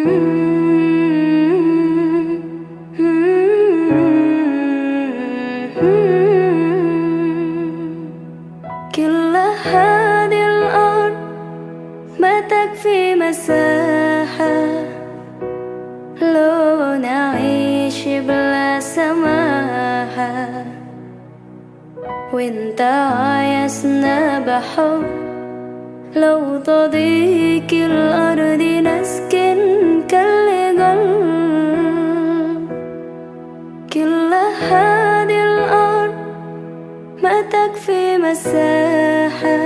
كل هذه الأرض ما تكفي مساحة لو نعيش بلا سماحة، وانت عايزنا بحب لو تضيق الأرض نسكن كالقلب. كل هذه الأرض ما تكفي مساحة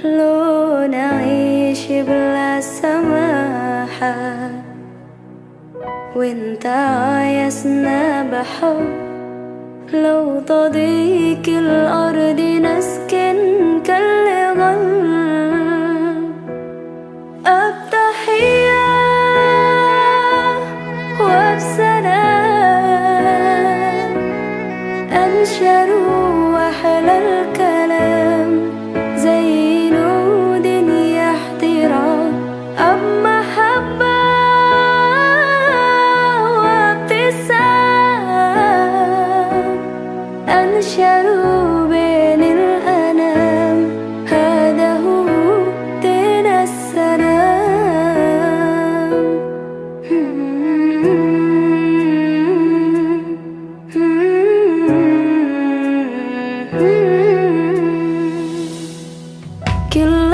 لو نعيش بلا سماحة، وانت عايزنا بحب لو تضيق الأرض نسكن كالغل. التحية وبسلام أنشر أحلى الكلام زي نود احترام، أب محبة وابتسام أنشروا بين الأنام، هذا هو دين السلام. كل